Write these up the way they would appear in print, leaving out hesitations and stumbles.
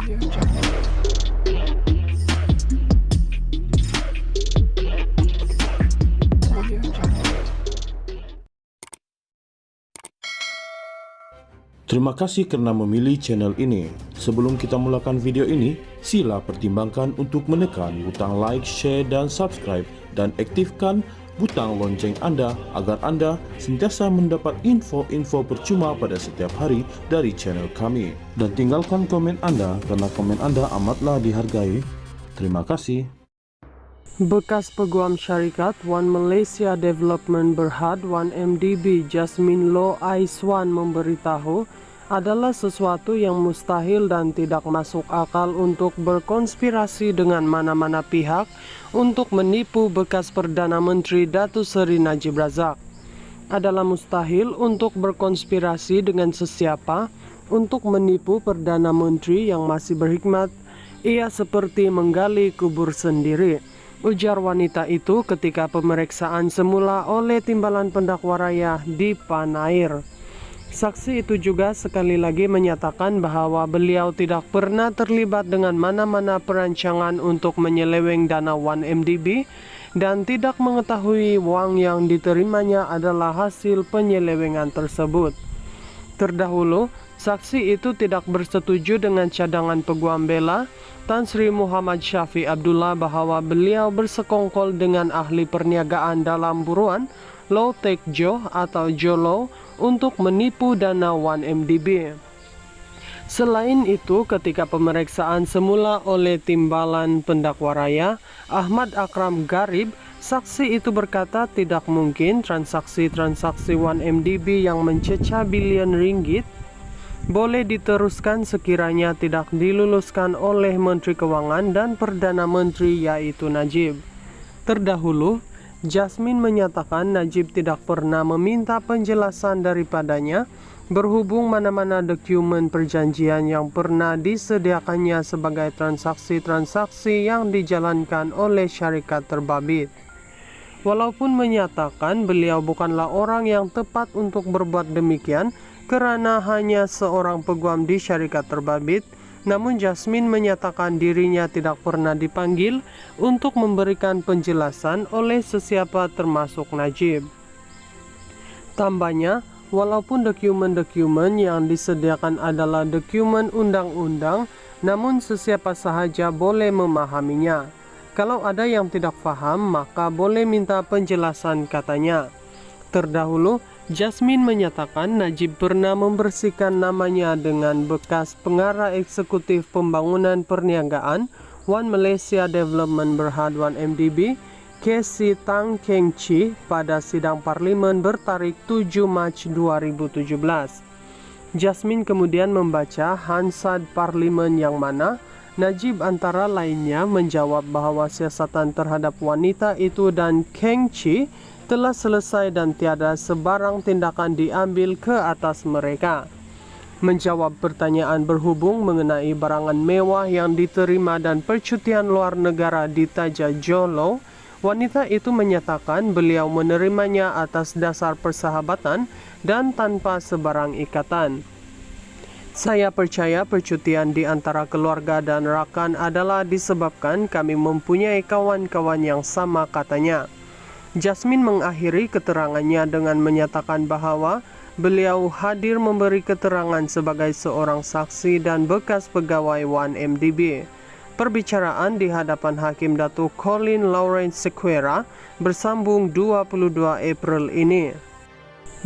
Terima kasih karena memilih channel ini. Sebelum kita mulakan video ini, sila pertimbangkan untuk menekan butang like, share, dan subscribe, dan aktifkan butang lonceng Anda agar Anda sentiasa mendapat info-info percuma pada setiap hari dari channel kami. Dan tinggalkan komen Anda karena komen Anda amatlah dihargai. Terima kasih. Bekas peguam syarikat One Malaysia Development Berhad One MDB Jasmine Loh Aiswan memberitahu adalah sesuatu yang mustahil dan tidak masuk akal untuk berkonspirasi dengan mana-mana pihak untuk menipu bekas Perdana Menteri Datuk Seri Najib Razak. Adalah mustahil untuk berkonspirasi dengan sesiapa untuk menipu Perdana Menteri yang masih berhikmat. Ia seperti menggali kubur sendiri, ujar wanita itu ketika pemeriksaan semula oleh Timbalan Pendakwa Raya di Panair. Saksi itu juga sekali lagi menyatakan bahwa beliau tidak pernah terlibat dengan mana-mana perancangan untuk menyeleweng dana One MDB dan tidak mengetahui wang yang diterimanya adalah hasil penyelewengan tersebut. Terdahulu, saksi itu tidak bersetuju dengan cadangan peguam bela Tan Sri Muhammad Syafi Abdullah bahwa beliau bersekongkol dengan ahli perniagaan dalam buruan Low Tech Joe atau Jolo untuk menipu dana One MDB. Selain itu, ketika pemeriksaan semula oleh Timbalan Pendakwa Raya Ahmad Akram Garib, saksi itu berkata tidak mungkin transaksi-transaksi One MDB yang mencecah bilion ringgit boleh diteruskan sekiranya tidak diluluskan oleh Menteri Keuangan dan Perdana Menteri yaitu Najib. Terdahulu, Jasmine menyatakan Najib tidak pernah meminta penjelasan daripadanya berhubung mana-mana dokumen perjanjian yang pernah disediakannya sebagai transaksi-transaksi yang dijalankan oleh syarikat terbabit. Walaupun menyatakan beliau bukanlah orang yang tepat untuk berbuat demikian kerana hanya seorang peguam di syarikat terbabit, namun Jasmine menyatakan dirinya tidak pernah dipanggil untuk memberikan penjelasan oleh sesiapa termasuk Najib. Tambahnya, walaupun dokumen-dokumen yang disediakan adalah dokumen undang-undang, namun sesiapa sahaja boleh memahaminya. Kalau ada yang tidak faham, maka boleh minta penjelasan, katanya. Terdahulu, Jasmine menyatakan Najib pernah membersihkan namanya dengan bekas pengarah eksekutif pembangunan perniagaan One Malaysia Development Berhad One MDB, K.C. Tang Keng Chi pada sidang parlimen bertarikh 7 Mac 2017. Jasmine kemudian membaca Hansard Parlimen yang mana Najib antara lainnya menjawab bahwa siasatan terhadap wanita itu dan Keng Chi telah selesai dan tiada sebarang tindakan diambil ke atas mereka. Menjawab pertanyaan berhubung mengenai barangan mewah yang diterima dan percutian luar negara di Taja Jolo, wanita itu menyatakan beliau menerimanya atas dasar persahabatan dan tanpa sebarang ikatan. Saya percaya percutian di antara keluarga dan rakan adalah disebabkan kami mempunyai kawan-kawan yang sama, katanya. Jasmine mengakhiri keterangannya dengan menyatakan bahwa beliau hadir memberi keterangan sebagai seorang saksi dan bekas pegawai One MDB. Perbicaraan di hadapan Hakim Datuk Colin Lawrence Sequeira bersambung 22 April ini.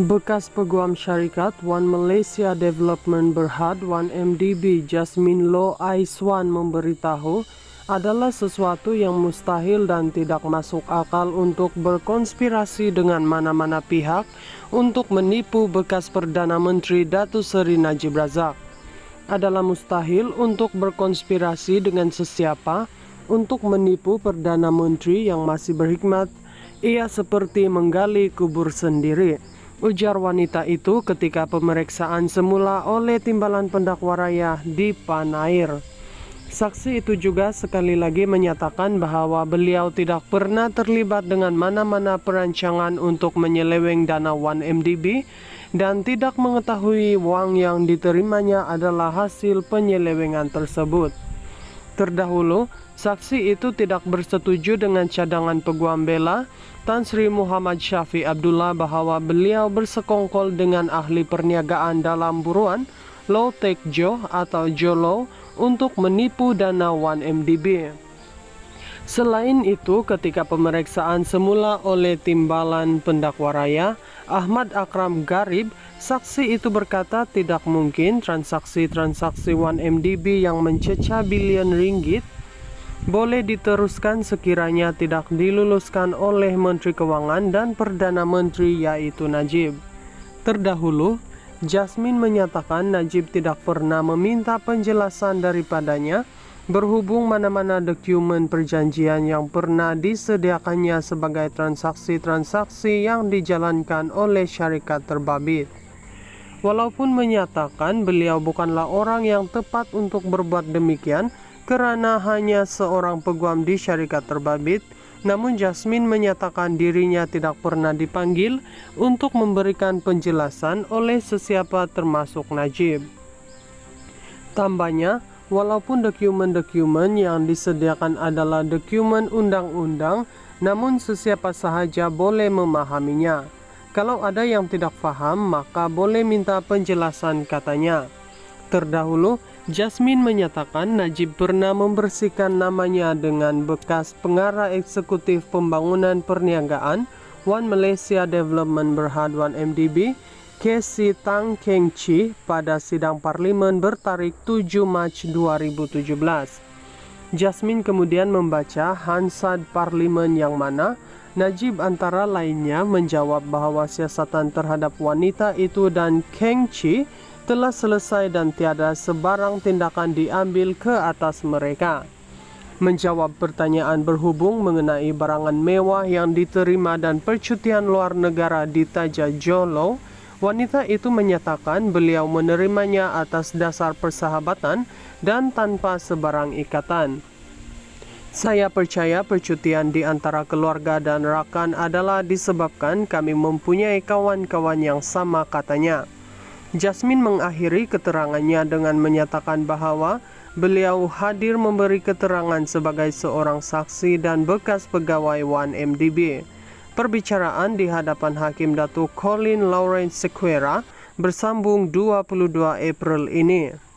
Bekas peguam syarikat One Malaysia Development Berhad One MDB Jasmine Loh Aiswan memberitahu adalah sesuatu yang mustahil dan tidak masuk akal untuk berkonspirasi dengan mana-mana pihak untuk menipu bekas Perdana Menteri Datuk Seri Najib Razak. Adalah mustahil untuk berkonspirasi dengan sesiapa untuk menipu Perdana Menteri yang masih berhikmat. Ia seperti menggali kubur sendiri, ujar wanita itu ketika pemeriksaan semula oleh Timbalan Pendakwa Raya di Panair. Saksi itu juga sekali lagi menyatakan bahwa beliau tidak pernah terlibat dengan mana-mana perancangan untuk menyeleweng dana One MDB dan tidak mengetahui uang yang diterimanya adalah hasil penyelewengan tersebut. Terdahulu, saksi itu tidak bersetuju dengan cadangan peguam bela Tan Sri Muhammad Syafi Abdullah bahwa beliau bersekongkol dengan ahli perniagaan dalam buruan Low Tech Joe atau Jolo untuk menipu dana 1MDB. Selain itu, ketika pemeriksaan semula oleh Timbalan Pendakwa Raya, Ahmad Akram Garib, saksi itu berkata tidak mungkin transaksi-transaksi 1MDB yang mencecah bilion ringgit boleh diteruskan sekiranya tidak diluluskan oleh Menteri Keuangan dan Perdana Menteri yaitu Najib. Terdahulu, Jasmine menyatakan Najib tidak pernah meminta penjelasan daripadanya berhubung mana-mana dokumen perjanjian yang pernah disediakannya sebagai transaksi-transaksi yang dijalankan oleh syarikat terbabit. Walaupun menyatakan beliau bukanlah orang yang tepat untuk berbuat demikian karena hanya seorang peguam di syarikat terbabit, namun Jasmine menyatakan dirinya tidak pernah dipanggil untuk memberikan penjelasan oleh sesiapa termasuk Najib. Tambahnya, walaupun dokumen-dokumen yang disediakan adalah dokumen undang-undang, namun sesiapa sahaja boleh memahaminya. Kalau ada yang tidak paham, maka boleh minta penjelasan, katanya. Terdahulu, Jasmine menyatakan Najib pernah membersihkan namanya dengan bekas pengarah eksekutif pembangunan perniagaan One Malaysia Development Berhad 1MDB, K.C. Tang Keng Chi pada sidang parlimen bertarik 7 Mac 2017. Jasmine kemudian membaca Hansard Parlimen yang mana Najib antara lainnya menjawab bahwa siasatan terhadap wanita itu dan Keng Chi telah selesai dan tiada sebarang tindakan diambil ke atas mereka. Menjawab pertanyaan berhubung mengenai barangan mewah yang diterima dan percutian luar negara di Taja Jolo, wanita itu menyatakan beliau menerimanya atas dasar persahabatan dan tanpa sebarang ikatan. Saya percaya percutian di antara keluarga dan rakan adalah disebabkan kami mempunyai kawan-kawan yang sama, katanya. Jasmine mengakhiri keterangannya dengan menyatakan bahwa beliau hadir memberi keterangan sebagai seorang saksi dan bekas pegawai 1MDB. Perbicaraan di hadapan Hakim Datuk Colin Lawrence Sequeira bersambung 22 April ini.